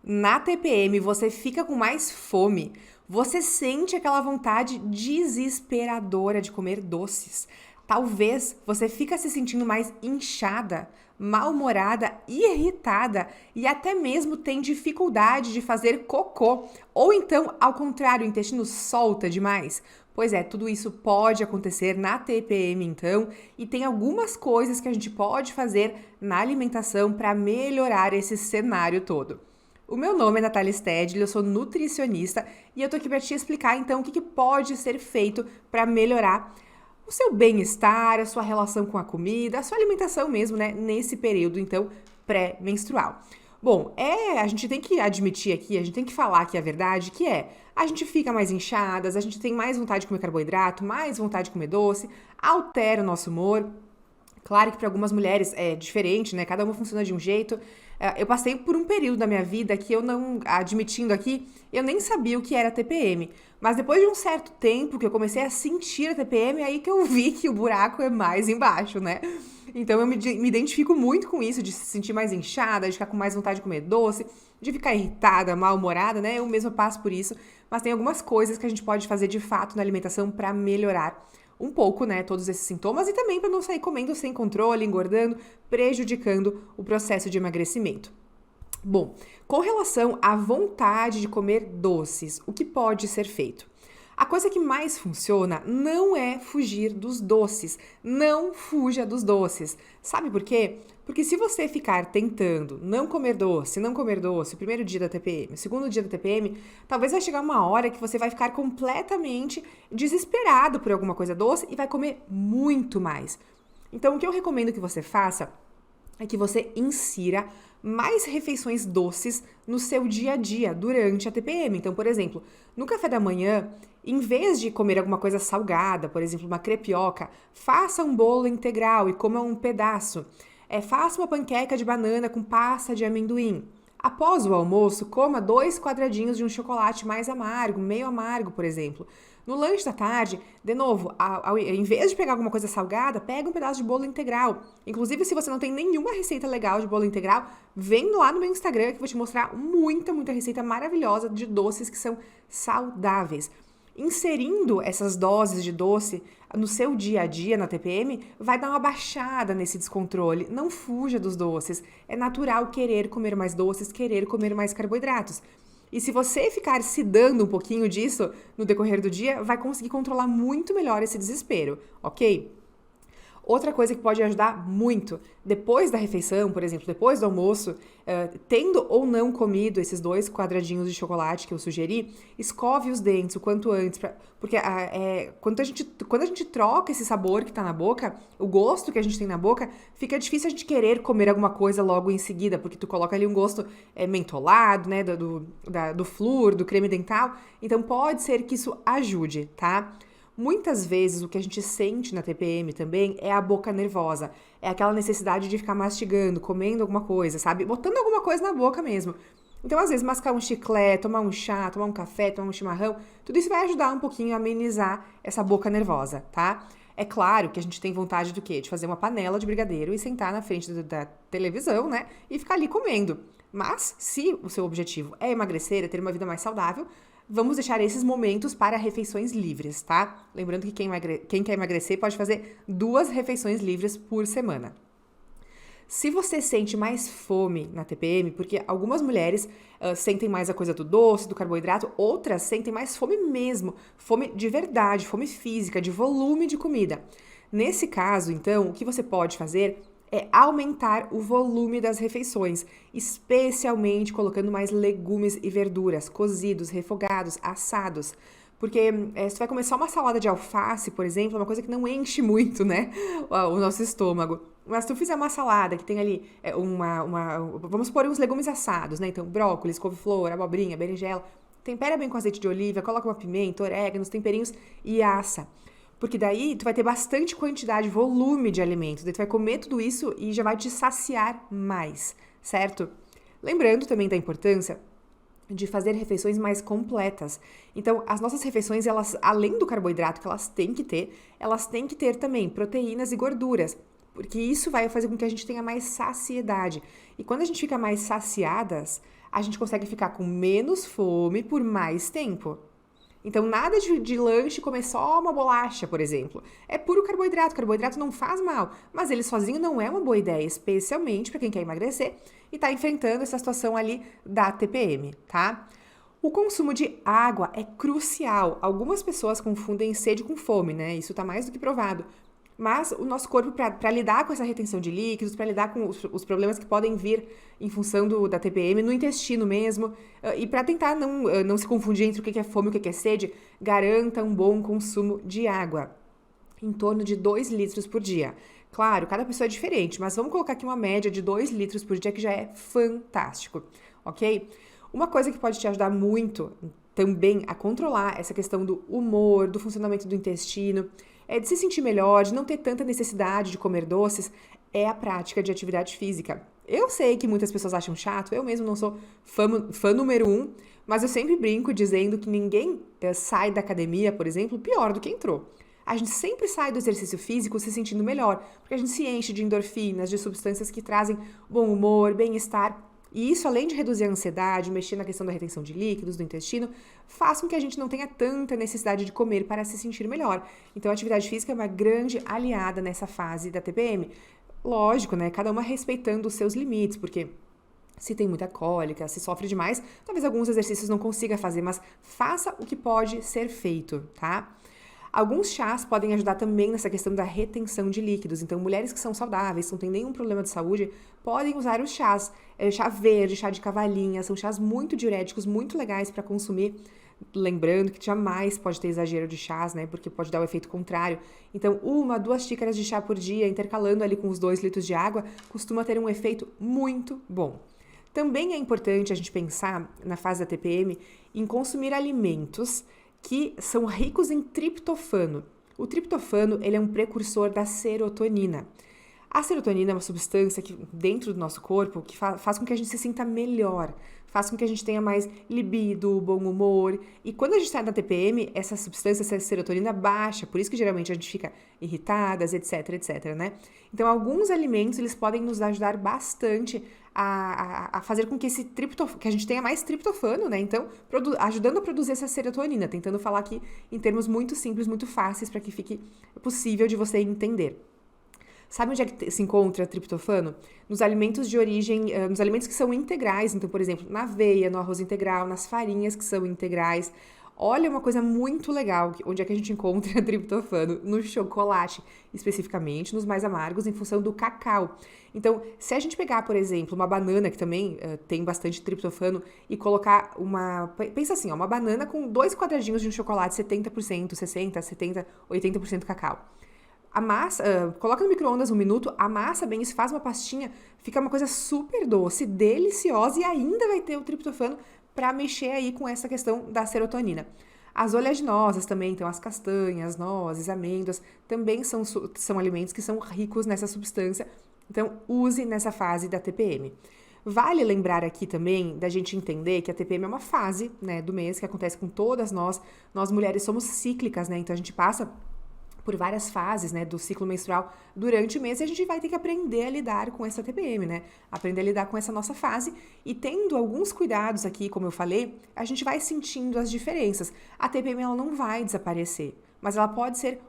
Na TPM, você fica com mais fome. Você sente aquela vontade desesperadora de comer doces. Talvez você fica se sentindo mais inchada, mal-humorada, irritada e até mesmo tem dificuldade de fazer cocô. Ou então, ao contrário, o intestino solta demais. Pois é, tudo isso pode acontecer na TPM então, e tem algumas coisas que a gente pode fazer na alimentação para melhorar esse cenário todo. O meu nome é Natália Stedley, eu sou nutricionista e eu tô aqui para te explicar então o que pode ser feito para melhorar o seu bem-estar, a sua relação com a comida, a sua alimentação mesmo, né, nesse período então pré-menstrual. Bom, a gente tem que admitir aqui, a gente tem que falar aqui a verdade, que a gente fica mais inchadas, a gente tem mais vontade de comer carboidrato, mais vontade de comer doce, altera o nosso humor. Claro que para algumas mulheres é diferente, né? Cada uma funciona de um jeito. Eu passei por um período da minha vida que eu não, admitindo aqui, eu nem sabia o que era TPM. Mas depois de um certo tempo que eu comecei a sentir a TPM, é aí que eu vi que o buraco é mais embaixo, né? Então eu me identifico muito com isso, de se sentir mais inchada, de ficar com mais vontade de comer doce, de ficar irritada, mal-humorada, né? Eu mesma passo por isso. Mas tem algumas coisas que a gente pode fazer de fato na alimentação para melhorar um pouco, né, todos esses sintomas e também para não sair comendo sem controle, engordando, prejudicando o processo de emagrecimento. Bom, com relação à vontade de comer doces, o que pode ser feito? A coisa que mais funciona não é fugir dos doces. Não fuja dos doces. Sabe por quê? Porque se você ficar tentando não comer doce, o primeiro dia da TPM, o segundo dia da TPM, talvez vai chegar uma hora que você vai ficar completamente desesperado por alguma coisa doce e vai comer muito mais. Então, o que eu recomendo que você faça é que você insira mais refeições doces no seu dia a dia durante a TPM. Então, por exemplo, no café da manhã, em vez de comer alguma coisa salgada, por exemplo, uma crepioca, faça um bolo integral e coma um pedaço. Faça uma panqueca de banana com pasta de amendoim. Após o almoço, coma 2 quadradinhos de um chocolate mais amargo, meio amargo, por exemplo. No lanche da tarde, de novo, em vez de pegar alguma coisa salgada, pega um pedaço de bolo integral. Inclusive, se você não tem nenhuma receita legal de bolo integral, vem lá no meu Instagram que eu vou te mostrar muita receita maravilhosa de doces que são saudáveis. Inserindo essas doses de doce no seu dia a dia na TPM, vai dar uma baixada nesse descontrole. Não fuja dos doces. É natural querer comer mais doces, querer comer mais carboidratos. E se você ficar se dando um pouquinho disso no decorrer do dia, vai conseguir controlar muito melhor esse desespero, ok? Outra coisa que pode ajudar muito, depois da refeição, por exemplo, depois do almoço, tendo ou não comido esses 2 quadradinhos de chocolate que eu sugeri, escove os dentes o quanto antes, porque quando a gente troca esse sabor que tá na boca, o gosto que a gente tem na boca, fica difícil a gente querer comer alguma coisa logo em seguida, porque tu coloca ali um gosto mentolado, né, do flúor, do creme dental, então pode ser que isso ajude, tá? Muitas vezes o que a gente sente na TPM também é a boca nervosa. É aquela necessidade de ficar mastigando, comendo alguma coisa, sabe? Botando alguma coisa na boca mesmo. Então, às vezes, mascar um chiclete, tomar um chá, tomar um café, tomar um chimarrão, tudo isso vai ajudar um pouquinho a amenizar essa boca nervosa, tá? É claro que a gente tem vontade do quê? De fazer uma panela de brigadeiro e sentar na frente da televisão, né? E ficar ali comendo. Mas, se o seu objetivo é emagrecer, é ter uma vida mais saudável, vamos deixar esses momentos para refeições livres, tá? Lembrando que quem quer emagrecer pode fazer 2 refeições livres por semana. Se você sente mais fome na TPM, porque algumas mulheres sentem mais a coisa do doce, do carboidrato, outras sentem mais fome mesmo, fome de verdade, fome física, de volume de comida. Nesse caso, então, o que você pode fazer é aumentar o volume das refeições, especialmente colocando mais legumes e verduras, cozidos, refogados, assados. Porque se vai comer só uma salada de alface, por exemplo, é uma coisa que não enche muito, né, o nosso estômago. Mas se tu fizer uma salada que tem ali vamos pôr uns legumes assados, né, então brócolis, couve-flor, abobrinha, berinjela, tempera bem com azeite de oliva, coloca uma pimenta, orégano, temperinhos e assa. Porque daí tu vai ter bastante quantidade, volume de alimentos. Daí tu vai comer tudo isso e já vai te saciar mais, certo? Lembrando também da importância de fazer refeições mais completas. Então, as nossas refeições, elas, além do carboidrato que elas têm que ter também proteínas e gorduras, porque isso vai fazer com que a gente tenha mais saciedade. E quando a gente fica mais saciadas, a gente consegue ficar com menos fome por mais tempo. Então, nada de lanche comer só uma bolacha, por exemplo. É puro carboidrato. Carboidrato não faz mal, mas ele sozinho não é uma boa ideia, especialmente para quem quer emagrecer e está enfrentando essa situação ali da TPM, tá? O consumo de água é crucial. Algumas pessoas confundem sede com fome, né? Isso está mais do que provado. Mas o nosso corpo, para lidar com essa retenção de líquidos, para lidar com os problemas que podem vir em função da TPM, no intestino mesmo, e para tentar não se confundir entre o que é fome e o que é sede, garanta um bom consumo de água, em torno de 2 litros por dia. Claro, cada pessoa é diferente, mas vamos colocar aqui uma média de 2 litros por dia, que já é fantástico, ok? Uma coisa que pode te ajudar muito também a controlar essa questão do humor, do funcionamento do intestino, de se sentir melhor, de não ter tanta necessidade de comer doces, é a prática de atividade física. Eu sei que muitas pessoas acham chato, eu mesmo não sou fã número 1, mas eu sempre brinco dizendo que ninguém sai da academia, por exemplo, pior do que entrou. A gente sempre sai do exercício físico se sentindo melhor, porque a gente se enche de endorfinas, de substâncias que trazem bom humor, bem-estar. E isso, além de reduzir a ansiedade, mexer na questão da retenção de líquidos, do intestino, faz com que a gente não tenha tanta necessidade de comer para se sentir melhor. Então, a atividade física é uma grande aliada nessa fase da TPM. Lógico, né? Cada uma respeitando os seus limites, porque se tem muita cólica, se sofre demais, talvez alguns exercícios não consiga fazer, mas faça o que pode ser feito, tá? Alguns chás podem ajudar também nessa questão da retenção de líquidos. Então, mulheres que são saudáveis, não têm nenhum problema de saúde, podem usar os chás. Chá verde, chá de cavalinha, são chás muito diuréticos, muito legais para consumir. Lembrando que jamais pode ter exagero de chás, né? Porque pode dar o efeito contrário. Então, 1, 2 xícaras de chá por dia, intercalando ali com os 2 litros de água, costuma ter um efeito muito bom. Também é importante a gente pensar, na fase da TPM, em consumir alimentos que são ricos em triptofano. O triptofano, ele é um precursor da serotonina. A serotonina é uma substância que, dentro do nosso corpo, que faz com que a gente se sinta melhor, faz com que a gente tenha mais libido, bom humor. E quando a gente está na TPM, essa substância, essa serotonina baixa, por isso que geralmente a gente fica irritadas, etc, né? Então, alguns alimentos, eles podem nos ajudar bastante a fazer com que que a gente tenha mais triptofano, né? Então, ajudando a produzir essa serotonina, tentando falar aqui em termos muito simples, muito fáceis, para que fique possível de você entender. Sabe onde é que se encontra triptofano? Nos alimentos de origem, nos alimentos que são integrais. Então, por exemplo, na aveia, no arroz integral, nas farinhas que são integrais. Olha, uma coisa muito legal, onde é que a gente encontra triptofano? No chocolate, especificamente, nos mais amargos, em função do cacau. Então, se a gente pegar, por exemplo, uma banana, que também tem bastante triptofano, e colocar pensa assim, uma banana com 2 quadradinhos de um chocolate 70%, 60%, 70%, 80% cacau. A massa, coloca no micro-ondas 1 minuto, amassa bem isso, faz uma pastinha, fica uma coisa super doce, deliciosa e ainda vai ter o triptofano para mexer aí com essa questão da serotonina. As oleaginosas também, então as castanhas, nozes, amêndoas, também são alimentos que são ricos nessa substância, então use nessa fase da TPM. Vale lembrar aqui também da gente entender que a TPM é uma fase, né, do mês que acontece com todas nós mulheres somos cíclicas, né, então a gente passa por várias fases, né, do ciclo menstrual durante o mês e a gente vai ter que aprender a lidar com essa TPM, né? Aprender a lidar com essa nossa fase e tendo alguns cuidados aqui, como eu falei, a gente vai sentindo as diferenças. A TPM, ela não vai desaparecer, mas ela pode ser,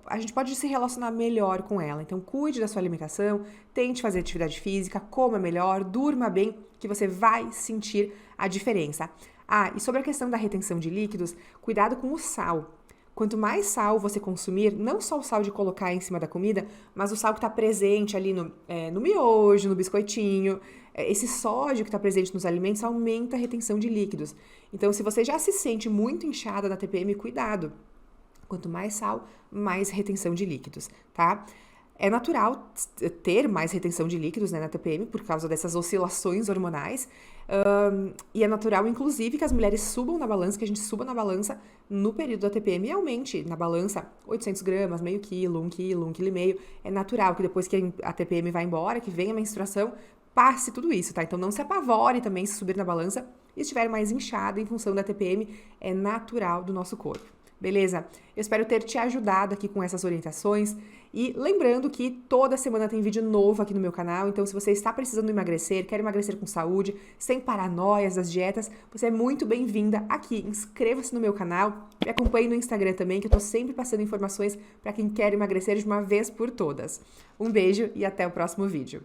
a gente pode se relacionar melhor com ela. Então, cuide da sua alimentação, tente fazer atividade física, coma melhor, durma bem, que você vai sentir a diferença. Ah, e sobre a questão da retenção de líquidos, cuidado com o sal. Quanto mais sal você consumir, não só o sal de colocar em cima da comida, mas o sal que está presente ali no miojo, no biscoitinho, esse sódio que está presente nos alimentos aumenta a retenção de líquidos. Então, se você já se sente muito inchada na TPM, cuidado. Quanto mais sal, mais retenção de líquidos, tá? É natural ter mais retenção de líquidos, né, na TPM por causa dessas oscilações hormonais. E é natural, inclusive, que as mulheres subam na balança, que a gente suba na balança no período da TPM e aumente na balança 800 gramas, meio quilo, 1 quilo, 1,5 quilo. É natural que depois que a TPM vai embora, que vem a menstruação, passe tudo isso, tá? Então não se apavore também se subir na balança e estiver mais inchada em função da TPM, é natural do nosso corpo. Beleza? Eu espero ter te ajudado aqui com essas orientações e lembrando que toda semana tem vídeo novo aqui no meu canal, então se você está precisando emagrecer, quer emagrecer com saúde, sem paranoias das dietas, você é muito bem-vinda aqui. Inscreva-se no meu canal, me acompanhe no Instagram também, que eu tô sempre passando informações para quem quer emagrecer de uma vez por todas. Um beijo e até o próximo vídeo.